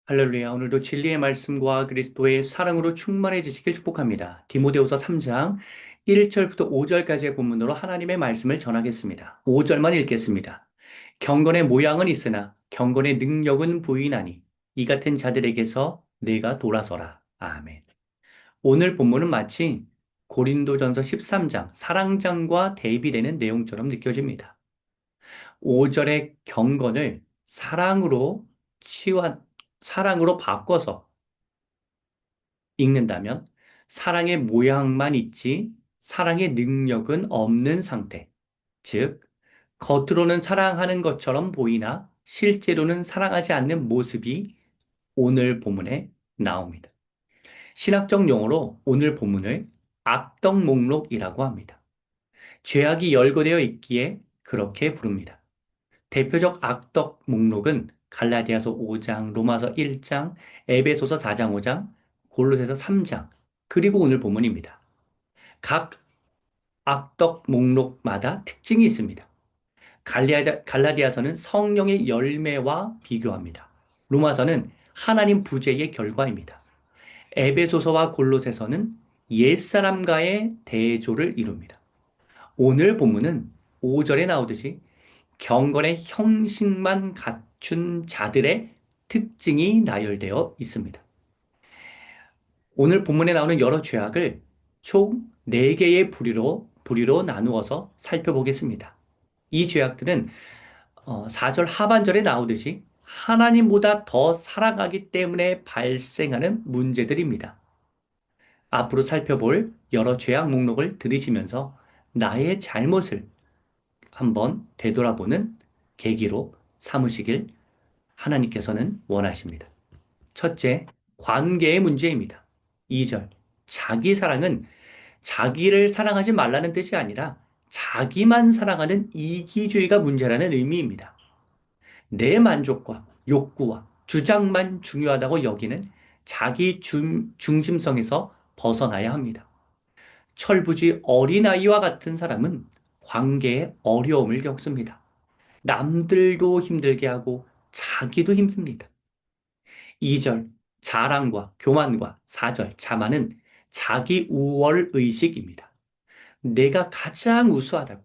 할렐루야. 오늘도 진리의 말씀과 그리스도의 사랑으로 충만해지시길 축복합니다. 디모데후서 3장 1절부터 5절까지의 본문으로 하나님의 말씀을 전하겠습니다. 5절만 읽겠습니다. 경건의 모양은 있으나 경건의 능력은 부인하니 이 같은 자들에게서 내가 돌아서라. 아멘. 오늘 본문은 마치 고린도전서 13장 사랑장과 대비되는 내용처럼 느껴집니다. 5절의 경건을 사랑으로 치환, 사랑으로 바꿔서 읽는다면 사랑의 모양만 있지 사랑의 능력은 없는 상태. 즉, 겉으로는 사랑하는 것처럼 보이나 실제로는 사랑하지 않는 모습이 오늘 본문에 나옵니다. 신학적 용어로 오늘 본문을 악덕 목록이라고 합니다. 죄악이 열거되어 있기에 그렇게 부릅니다. 대표적 악덕 목록은 갈라디아서 5장, 로마서 1장, 에베소서 4장 5장, 골로새서 3장, 그리고 오늘 본문입니다. 각 악덕 목록마다 특징이 있습니다. 갈라디아서는 성령의 열매와 비교합니다. 로마서는 하나님 부재의 결과입니다. 에베소서와 골로새서는 옛사람과의 대조를 이룹니다. 오늘 본문은 5절에 나오듯이 경건의 형식만 갖춘 자들의 특징이 나열되어 있습니다. 오늘 본문에 나오는 여러 죄악을 총 4개의 부류로 나누어서 살펴보겠습니다. 이 죄악들은 4절 하반절에 나오듯이 하나님보다 더 사랑하기 때문에 발생하는 문제들입니다. 앞으로 살펴볼 여러 죄악 목록을 들으시면서 나의 잘못을 한번 되돌아보는 계기로 삼으시길 하나님께서는 원하십니다. 첫째, 관계의 문제입니다. 2절, 자기 사랑은 자기를 사랑하지 말라는 뜻이 아니라 자기만 사랑하는 이기주의가 문제라는 의미입니다. 내 만족과 욕구와 주장만 중요하다고 여기는 자기 중심성에서 벗어나야 합니다. 철부지 어린아이와 같은 사람은 관계에 어려움을 겪습니다. 남들도 힘들게 하고 자기도 힘듭니다. 2절 자랑과 교만과 4절 자만은 자기 우월 의식입니다. 내가 가장 우수하다고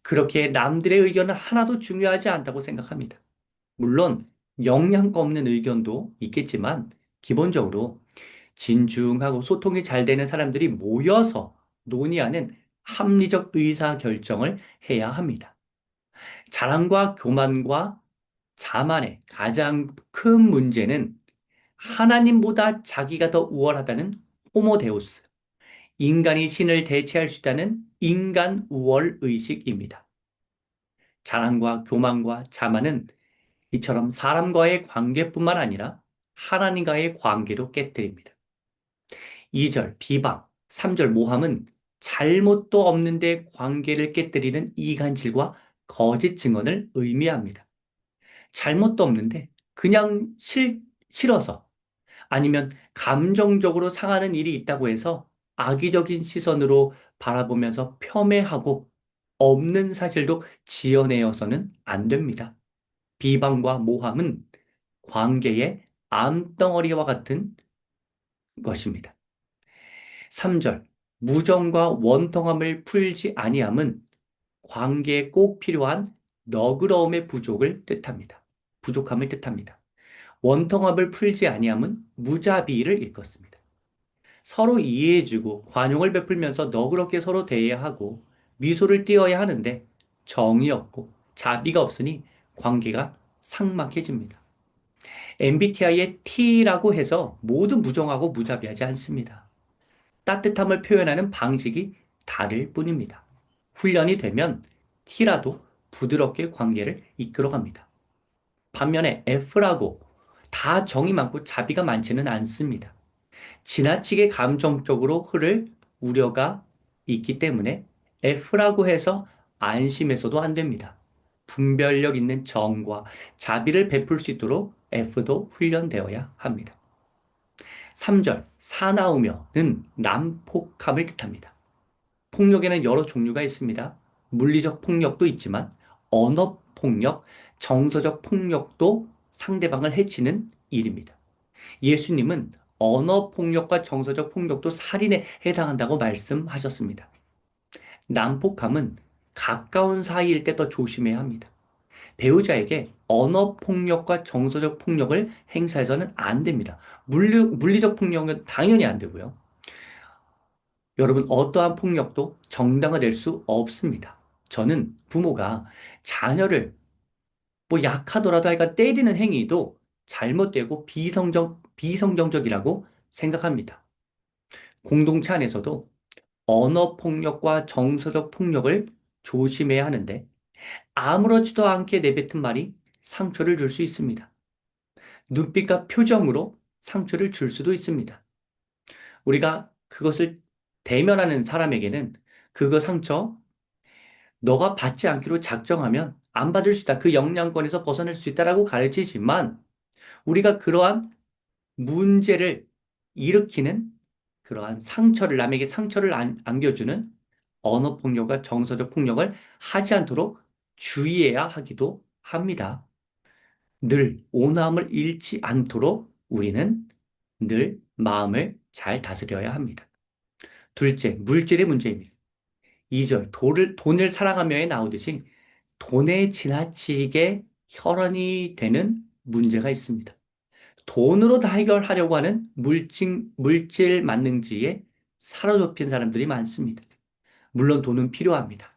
그렇게 남들의 의견은 하나도 중요하지 않다고 생각합니다. 물론 영향가 없는 의견도 있겠지만 기본적으로 진중하고 소통이 잘 되는 사람들이 모여서 논의하는 합리적 의사 결정을 해야 합니다. 자랑과 교만과 자만의 가장 큰 문제는 하나님보다 자기가 더 우월하다는 호모데우스, 인간이 신을 대체할 수 있다는 인간 우월 의식입니다. 자랑과 교만과 자만은 이처럼 사람과의 관계뿐만 아니라 하나님과의 관계도 깨뜨립니다. 2절 비방, 3절 모함은 잘못도 없는데 관계를 깨뜨리는 이간질과 거짓 증언을 의미합니다. 잘못도 없는데 그냥 싫어서 아니면 감정적으로 상하는 일이 있다고 해서 악의적인 시선으로 바라보면서 폄훼하고 없는 사실도 지어내어서는 안 됩니다. 비방과 모함은 관계의 암덩어리와 같은 것입니다. 3절 무정과 원통함을 풀지 아니함은 관계에 꼭 필요한 너그러움의 부족함을 뜻합니다. 원통함을 풀지 아니함은 무자비를 일컫습니다. 서로 이해해주고 관용을 베풀면서 너그럽게 서로 대해야 하고 미소를 띄어야 하는데 정이 없고 자비가 없으니 관계가 삭막해집니다. MBTI의 T라고 해서 모두 무정하고 무자비하지 않습니다. 따뜻함을 표현하는 방식이 다를 뿐입니다. 훈련이 되면 T라도 부드럽게 관계를 이끌어갑니다. 반면에 F라고 다 정이 많고 자비가 많지는 않습니다. 지나치게 감정적으로 흐를 우려가 있기 때문에 F라고 해서 안심해서도 안 됩니다. 분별력 있는 정과 자비를 베풀 수 있도록 F도 훈련되어야 합니다. 3절, 사나우며는 난폭함을 뜻합니다. 폭력에는 여러 종류가 있습니다. 물리적 폭력도 있지만 언어 폭력, 정서적 폭력도 상대방을 해치는 일입니다. 예수님은 언어 폭력과 정서적 폭력도 살인에 해당한다고 말씀하셨습니다. 난폭함은 가까운 사이일 때 더 조심해야 합니다. 배우자에게 언어 폭력과 정서적 폭력을 행사해서는 안 됩니다. 물리적 폭력은 당연히 안 되고요. 여러분, 어떠한 폭력도 정당화될 수 없습니다. 저는 부모가 자녀를 뭐 약하더라도 하여간 때리는 행위도 잘못되고 비성경적이라고 생각합니다. 공동체 안에서도 언어 폭력과 정서적 폭력을 조심해야 하는데 아무렇지도 않게 내뱉은 말이 상처를 줄 수 있습니다. 눈빛과 표정으로 상처를 줄 수도 있습니다. 우리가 그것을 대면하는 사람에게는 그거 상처 너가 받지 않기로 작정하면 안 받을 수 있다. 그 영향권에서 벗어날 수 있다라고 가르치지만 우리가 그러한 문제를 일으키는 그러한 상처를 남에게 상처를 안겨주는 언어 폭력과 정서적 폭력을 하지 않도록 주의해야 하기도 합니다. 늘 온화함을 잃지 않도록 우리는 늘 마음을 잘 다스려야 합니다. 둘째, 물질의 문제입니다. 2절, 돈을 사랑하며에 나오듯이 돈에 지나치게 혈안이 되는 문제가 있습니다. 돈으로 다 해결하려고 하는 물질 만능지에 사로잡힌 사람들이 많습니다. 물론 돈은 필요합니다.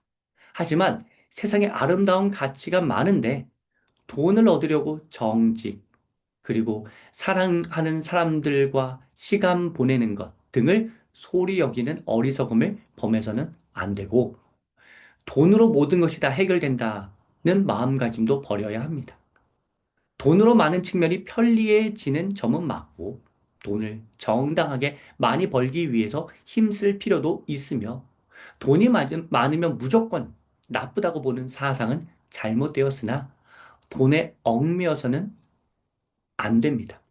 하지만 세상에 아름다운 가치가 많은데 돈을 얻으려고 정직, 그리고 사랑하는 사람들과 시간 보내는 것 등을 소홀히 여기는 어리석음을 범해서는 안 되고 돈으로 모든 것이 다 해결된다는 마음가짐도 버려야 합니다. 돈으로 많은 측면이 편리해지는 점은 맞고 돈을 정당하게 많이 벌기 위해서 힘쓸 필요도 있으며 돈이 많으면 무조건 나쁘다고 보는 사상은 잘못되었으나 돈에 얽매여서는 안 됩니다.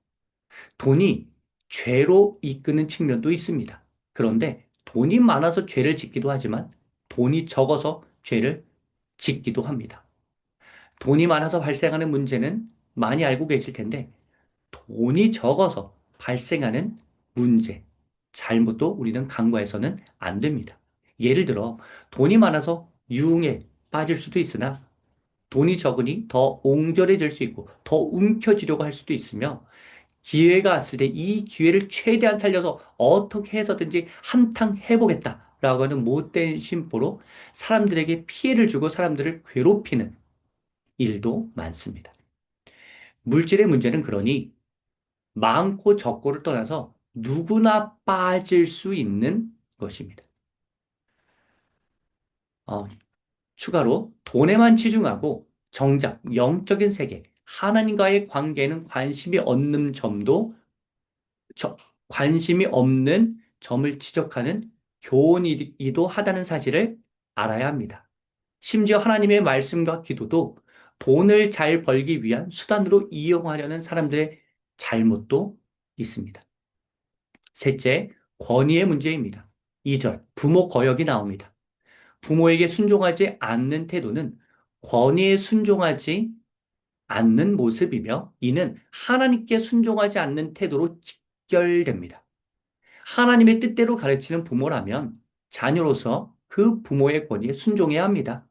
돈이 죄로 이끄는 측면도 있습니다. 그런데 돈이 많아서 죄를 짓기도 하지만 돈이 적어서 죄를 짓기도 합니다. 돈이 많아서 발생하는 문제는 많이 알고 계실 텐데 돈이 적어서 발생하는 문제, 잘못도 우리는 간과해서는 안 됩니다. 예를 들어 돈이 많아서 유흥에 빠질 수도 있으나 돈이 적으니 더 옹졸해질 수 있고 더 움켜쥐려고 할 수도 있으며 기회가 왔을 때 이 기회를 최대한 살려서 어떻게 해서든지 한탕 해보겠다라고 하는 못된 심보로 사람들에게 피해를 주고 사람들을 괴롭히는 일도 많습니다. 물질의 문제는 그러니 많고 적고를 떠나서 누구나 빠질 수 있는 것입니다. 어, 추가로 돈에만 치중하고 정작 영적인 세계, 하나님과의 관계에는 저- 관심이 없는 점을 지적하는 교훈이기도 하다는 사실을 알아야 합니다. 심지어 하나님의 말씀과 기도도 돈을 잘 벌기 위한 수단으로 이용하려는 사람들의 잘못도 있습니다. 셋째, 권위의 문제입니다. 2절, 부모 거역이 나옵니다. 부모에게 순종하지 않는 태도는 권위에 순종하지 않는 모습이며 이는 하나님께 순종하지 않는 태도로 직결됩니다. 하나님의 뜻대로 가르치는 부모라면 자녀로서 그 부모의 권위에 순종해야 합니다.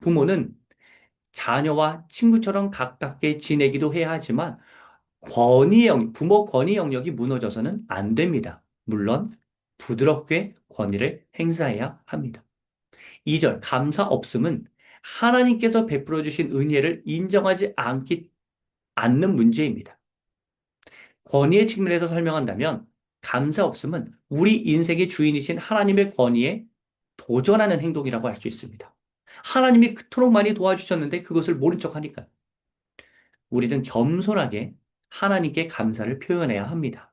부모는 자녀와 친구처럼 가깝게 지내기도 해야 하지만 부모 권위 영역이 무너져서는 안 됩니다. 물론 부드럽게 권위를 행사해야 합니다. 2절, 감사 없음은 하나님께서 베풀어 주신 은혜를 인정하지 않는 문제입니다. 권위의 측면에서 설명한다면 감사 없음은 우리 인생의 주인이신 하나님의 권위에 도전하는 행동이라고 할 수 있습니다. 하나님이 그토록 많이 도와주셨는데 그것을 모른 척 하니까 우리는 겸손하게 하나님께 감사를 표현해야 합니다.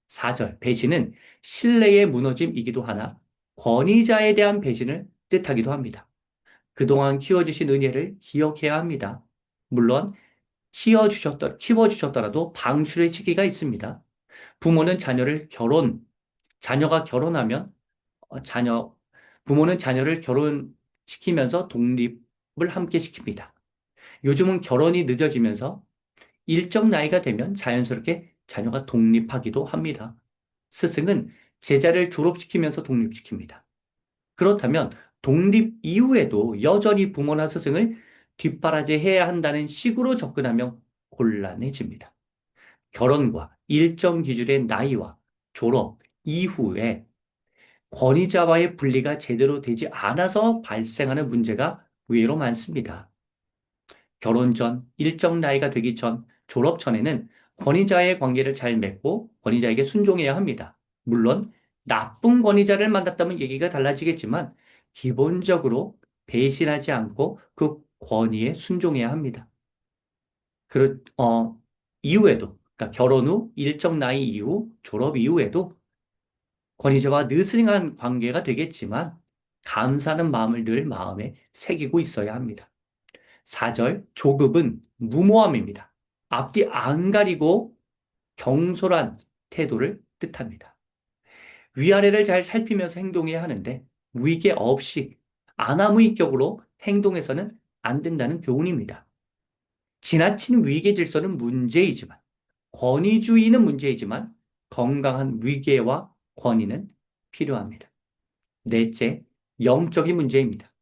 4절, 배신은 신뢰의 무너짐이기도 하나 권위자에 대한 배신을 뜻하기도 합니다. 그동안 키워주신 은혜를 기억해야 합니다. 물론 키워주셨더라도 방출의 시기가 있습니다. 부모는 자녀가 결혼하면, 어, 자녀, 부모는 자녀를 결혼시키면서 독립을 함께 시킵니다. 요즘은 결혼이 늦어지면서 일정 나이가 되면 자연스럽게 자녀가 독립하기도 합니다. 스승은 제자를 졸업시키면서 독립시킵니다. 그렇다면 독립 이후에도 여전히 부모나 스승을 뒷바라지해야 한다는 식으로 접근하면 곤란해집니다. 결혼과 일정 기준의 나이와 졸업 이후에 권위자와의 분리가 제대로 되지 않아서 발생하는 문제가 의외로 많습니다. 결혼 전, 일정 나이가 되기 전, 졸업 전에는 권위자의 관계를 잘 맺고 권위자에게 순종해야 합니다. 물론 나쁜 권위자를 만났다면 얘기가 달라지겠지만 기본적으로 배신하지 않고 그 권위에 순종해야 합니다. 그, 이후에도, 그러니까 결혼 후 일정 나이 이후, 졸업 이후에도 권위자와 느슨한 관계가 되겠지만 감사하는 마음을 늘 마음에 새기고 있어야 합니다. 4절 조급은 무모함입니다. 앞뒤 안 가리고 경솔한 태도를 뜻합니다. 위아래를 잘 살피면서 행동해야 하는데 위계 없이 아나무인격으로 행동해서는 안 된다는 교훈입니다. 지나친 위계 질서는 문제이지만 권위주의는 문제이지만 건강한 위계와 권위는 필요합니다. 넷째, 영적인 문제입니다.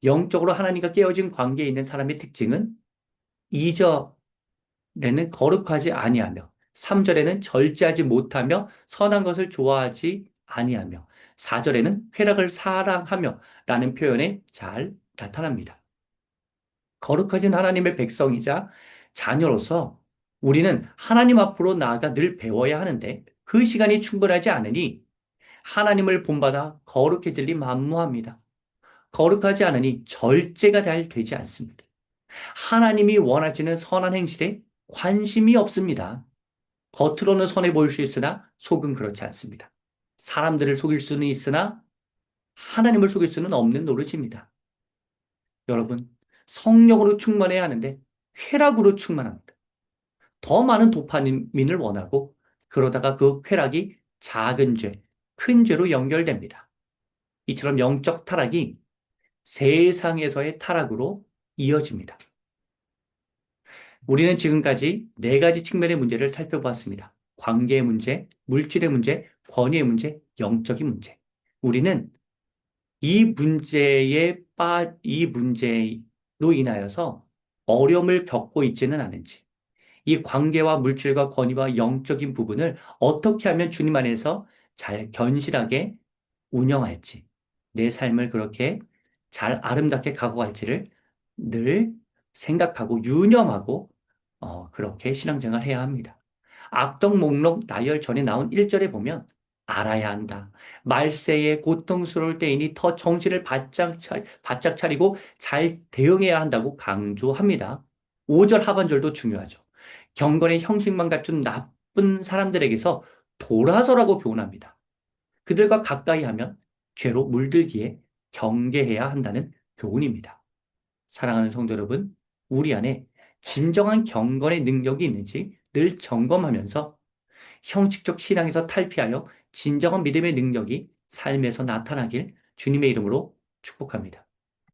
영적으로 하나님과 깨어진 관계에 있는 사람의 특징은 2절에는 거룩하지 아니하며 3절에는 절제하지 못하며 선한 것을 좋아하지 아니하며 4절에는 쾌락을 사랑하며 라는 표현에 잘 나타납니다. 거룩하신 하나님의 백성이자 자녀로서 우리는 하나님 앞으로 나아가 늘 배워야 하는데 그 시간이 충분하지 않으니 하나님을 본받아 거룩해질 리 만무합니다. 거룩하지 않으니 절제가 잘 되지 않습니다. 하나님이 원하시는 선한 행실에 관심이 없습니다. 겉으로는 선해 보일 수 있으나 속은 그렇지 않습니다. 사람들을 속일 수는 있으나 하나님을 속일 수는 없는 노릇입니다. 여러분, 성령으로 충만해야 하는데 쾌락으로 충만합니다. 더 많은 도파민을 원하고 그러다가 그 쾌락이 작은 죄, 큰 죄로 연결됩니다. 이처럼 영적 타락이 세상에서의 타락으로 이어집니다. 우리는 지금까지 네 가지 측면의 문제를 살펴보았습니다. 관계의 문제, 물질의 문제, 권위의 문제, 영적인 문제. 우리는 이 문제로 인하여서 어려움을 겪고 있지는 않은지, 이 관계와 물질과 권위와 영적인 부분을 어떻게 하면 주님 안에서 잘 견실하게 운영할지, 내 삶을 그렇게 잘 아름답게 가져갈지를 늘 생각하고 유념하고 그렇게 신앙생활 해야 합니다. 악덕 목록 나열 전에 나온 1절에 보면 알아야 한다. 말세에 고통스러울 때이니 더 정신을 바짝 차리고 잘 대응해야 한다고 강조합니다. 5절 하반절도 중요하죠. 경건의 형식만 갖춘 나쁜 사람들에게서 돌아서라고 교훈합니다. 그들과 가까이 하면 죄로 물들기에 경계해야 한다는 교훈입니다. 사랑하는 성도 여러분, 우리 안에 진정한 경건의 능력이 있는지 늘 점검하면서 형식적 신앙에서 탈피하여 진정한 믿음의 능력이 삶에서 나타나길 주님의 이름으로 축복합니다.